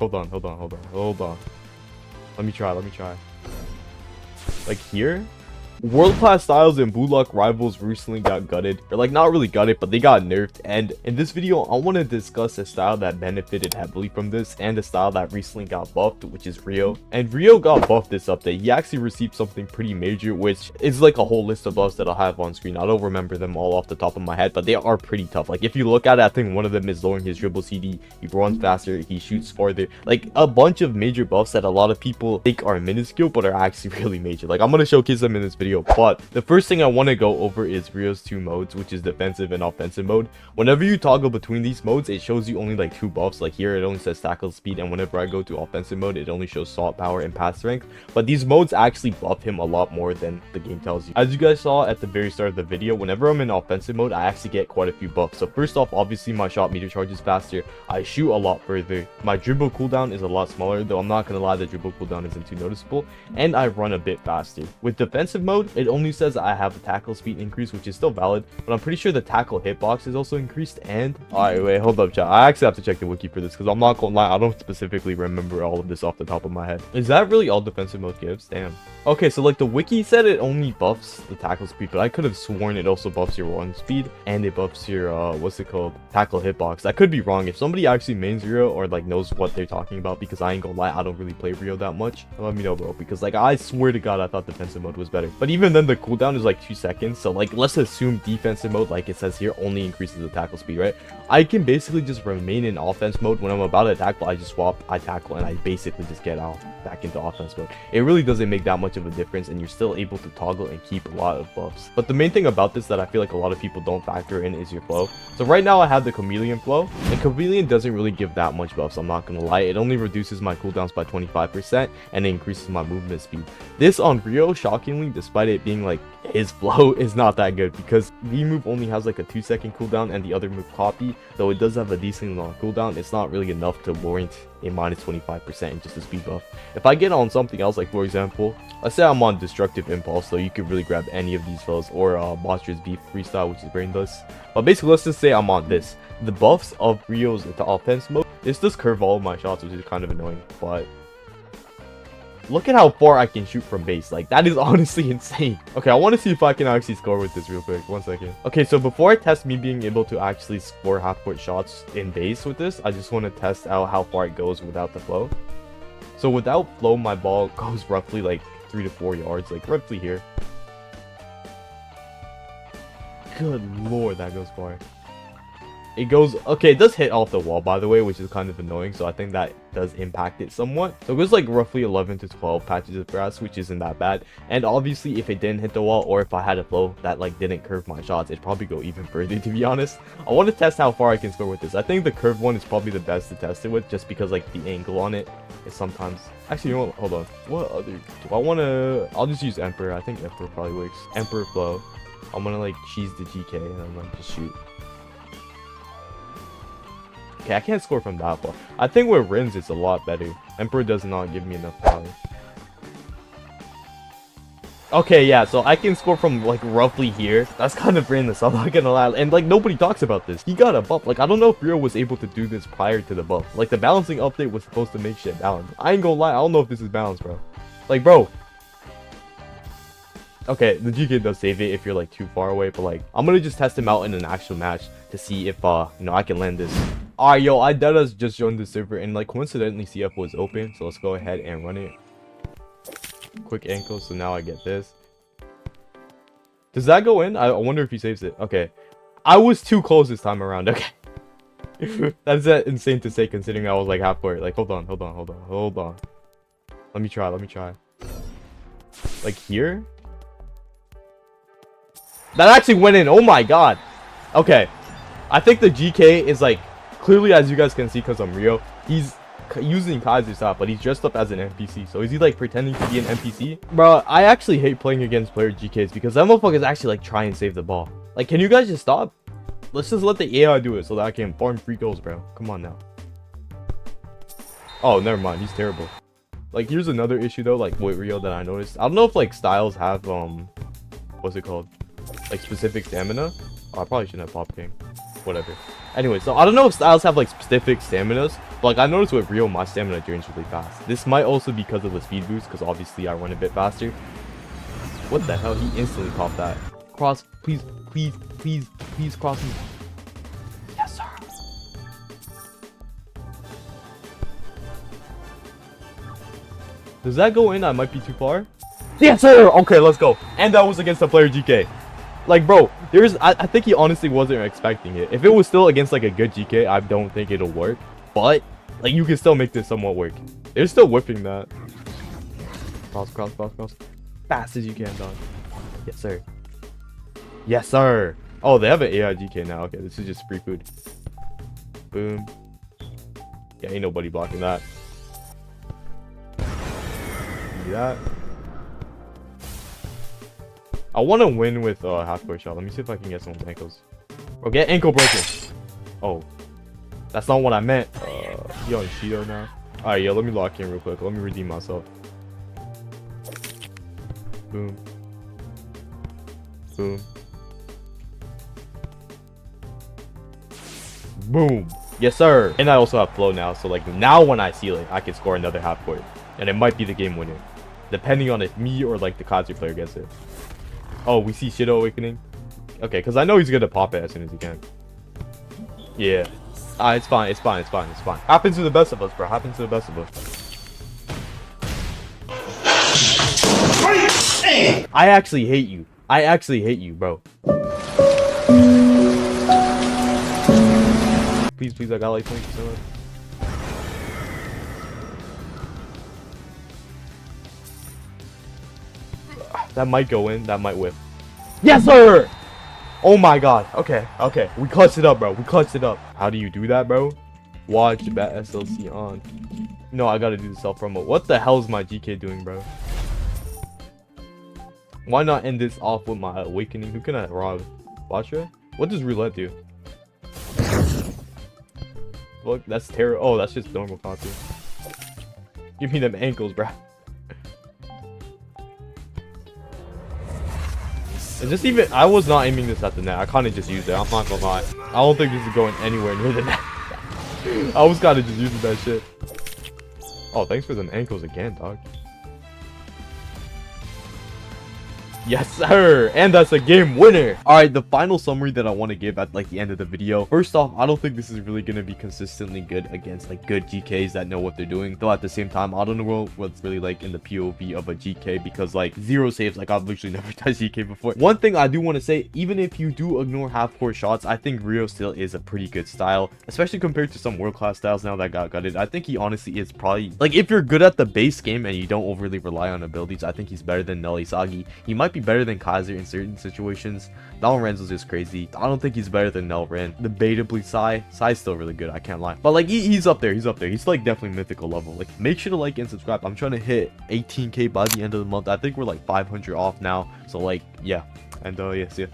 Hold on, hold on, hold on, hold on. Let me try, let me try. Like here? World-class styles and Blue Lock rivals recently got gutted, or like not really gutted, but they got nerfed. And in this video I want to discuss a style that benefited heavily from this and a style that recently got buffed, which is Rio. And Rio got buffed this update. He actually received something pretty major, which is like a whole list of buffs that I'll have on screen. I don't remember them all off the top of my head, but they are pretty tough. Like if you look at it, I think one of them is lowering his dribble CD, he runs faster, he shoots farther, like a bunch of major buffs that a lot of people think are minuscule but are actually really major. Like I'm going to showcase them in this video. But the first thing I want to go over is Rio's two modes, which is defensive and offensive mode. Whenever you toggle between these modes, it shows you only like two buffs. Like here it only says tackle speed, and whenever I go to offensive mode, it only shows salt power and pass strength. But these modes actually buff him a lot more than the game tells you. As you guys saw at the very start of the video, whenever I'm in offensive mode, I actually get quite a few buffs. So first off, obviously my shot meter charges faster, I shoot a lot further, my dribble cooldown is a lot smaller, though I'm not gonna lie, the dribble cooldown isn't too noticeable, and I run a bit faster. With defensive mode, it only says I have a tackle speed increase, which is still valid, but I'm pretty sure the tackle hitbox is also increased. And alright, wait, hold up, chat. I actually have to check the wiki for this because I'm not gonna lie, I don't specifically remember all of this off the top of my head. Is that really all defensive mode gives? Damn. Okay, so like the wiki said it only buffs the tackle speed, but I could have sworn it also buffs your run speed and it buffs your what's it called, tackle hitbox. I could be wrong. If somebody actually mains Rio or like knows what they're talking about, because I ain't gonna lie, I don't really play Rio that much, let me know, bro, because like I swear to god I thought defensive mode was better. But even then the cooldown is like 2 seconds, so like let's assume defensive mode, like it says here, only increases the tackle speed, right? I can basically just remain in offense mode. When I'm about to attack, I just swap, I tackle, and I basically just get out back into offense mode. It really doesn't make that much of a difference, and you're still able to toggle and keep a lot of buffs. But the main thing about this that I feel like a lot of people don't factor in is your flow. So right now I have the chameleon flow, and chameleon doesn't really give that much buffs, I'm not gonna lie. It only reduces my cooldowns by 25% and it increases my movement speed. This on Rio, shockingly, despite it being like his flow, is not that good, because V move only has like a 2-second cooldown and the other move copy, though it does have a decently long cooldown, it's not really enough to warrant a minus 25% in just a speed buff. If I get on something else, like for example, let's say I'm on destructive impulse, so you could really grab any of these flows, or monstrous beef freestyle, which is brain dust. But basically, let's just say I'm on this. The buffs of Rio's into offense mode, it's just curve all of my shots, which is kind of annoying, but look at how far I can shoot from base. Like, that is honestly insane. Okay, I want to see if I can actually score with this real quick. 1 second. Okay, so before I test me being able to actually score half-court shots in base with this, I just want to test out how far it goes without the flow. So without flow, my ball goes roughly like 3 to 4 yards, like roughly here. Good lord, that goes far. It goes, okay, it does hit off the wall, by the way, which is kind of annoying, so I think that does impact it somewhat. So it goes like roughly 11 to 12 patches of grass, which isn't that bad. And obviously, if it didn't hit the wall, or if I had a flow that like didn't curve my shots, it'd probably go even further, to be honest. I want to test how far I can score with this. I think the curved one is probably the best to test it with, just because like the angle on it is sometimes... Actually, you know what? Hold on. What other... do I want to... I'll just use Emperor. I think Emperor probably works. Emperor flow. I'm gonna like cheese the GK and I'm gonna just shoot. Okay, I can't score from that far. I think with Rins it's a lot better. Emperor does not give me enough power. Okay, yeah, so I can score from like roughly here. That's kind of brainless, I'm not gonna lie. And like nobody talks about this. He got a buff. Like I don't know if Rio was able to do this prior to the buff. Like the balancing update was supposed to make shit balanced. I ain't gonna lie, I don't know if this is balanced, bro. Like, bro. Okay, the GK does save it if you're like too far away, but like I'm gonna just test him out in an actual match to see if you know, I can land this. Alright, yo, I deadass just joined the server and like coincidentally CF was open, so let's go ahead and run it. Quick ankle, so now I get this. Does that go in? I wonder if he saves it. Okay, I was too close this time around. Okay. That's insane to say considering I was like half court. Like hold on. Let me try. Like here? That actually went in. Oh my god. Okay, I think the GK is like clearly, as you guys can see, because I'm Rio, he's using Kaiser's top, but he's dressed up as an NPC. So is he like pretending to be an NPC? Bro, I actually hate playing against player GKs because that motherfuckers actually like try and save the ball. Like, can you guys just stop? Let's just let the AI do it so that I can farm free goals, bro. Come on now. Oh, never mind. He's terrible. Like, here's another issue though, like with Rio that I noticed. I don't know if like styles have what's it called? Like specific stamina. Oh, I probably shouldn't have pop king. Whatever. Anyway, so I don't know if styles have like specific staminas, But like I noticed with Rio, my stamina drains really fast. This might also be because of the speed boost, because obviously I run a bit faster. What the hell? He instantly popped that. Cross, please, please, please, please cross me. Yes, sir. Does that go in? I might be too far. Yes, sir. Okay, let's go. And that was against the player GK. Like, bro, I think he honestly wasn't expecting it. If it was still against like a good GK, I don't think it'll work. But like, you can still make this somewhat work. They're still whipping that. Cross, cross, cross, cross. Fast as you can, dog. Yes, sir. Yes, sir. Oh, they have an AI GK now. Okay, this is just free food. Boom. Yeah, ain't nobody blocking that. See that? I want to win with half court shot. Let me see if I can get some ankles. Bro, get ankle broken. Oh, that's not what I meant. He on Shido now. All right, yo, let me lock in real quick. Let me redeem myself. Boom. Boom. Boom. Yes, sir. And I also have flow now. So like now when I seal it, I can score another half court. And it might be the game winner. Depending on if me or like the Kazu player gets it. Oh, we see Shido awakening. Okay, because I know he's going to pop it as soon as he can. Yeah. It's fine. It's fine. It's fine. It's fine. Happens to the best of us, bro. Happens to the best of us. I actually hate you. I actually hate you, bro. Please, please, I got like 20%. That might go in. That might whip. Yes, sir! Oh my god. Okay, okay. We clutched it up, bro. We clutched it up. How do you do that, bro? Watch bat SLC on. No, I gotta do the self promo. What the hell is my GK doing, bro? Why not end this off with my awakening? Who can I rob? Batra? What does roulette do? Look, that's terrible. Oh, that's just normal copy. Give me them ankles, bro. And just even, I was not aiming this at the net. I kind of just used it. I'm not gonna lie. I don't think this is going anywhere near the net. I was kind of just using that shit. Oh, thanks for them ankles again, dog. Yes, sir. And that's a game winner. All right, the final summary that I want to give at like the end of the video. First off, I don't think this is really going to be consistently good against like good GKs that know what they're doing. Though at the same time, I don't know what's really like in the POV of a GK, because like zero saves, like I've literally never touched GK before. One thing I do want to say, even if you do ignore half court shots, I think Rio still is a pretty good style, especially compared to some world class styles now that got gutted. I think he honestly is probably like, if you're good at the base game and you don't overly rely on abilities, I think he's better than Nelly Sagi. He might be better than Kaiser in certain situations. Renzo's just crazy. I don't think he's better than Ren. Debatably Psy's still really good, I can't lie. But like he's up there, he's up there. He's like definitely mythical level. Like make sure to like and subscribe. I'm trying to hit 18k by the end of the month. I think we're like 500 off now. So like yeah. And yeah, see ya.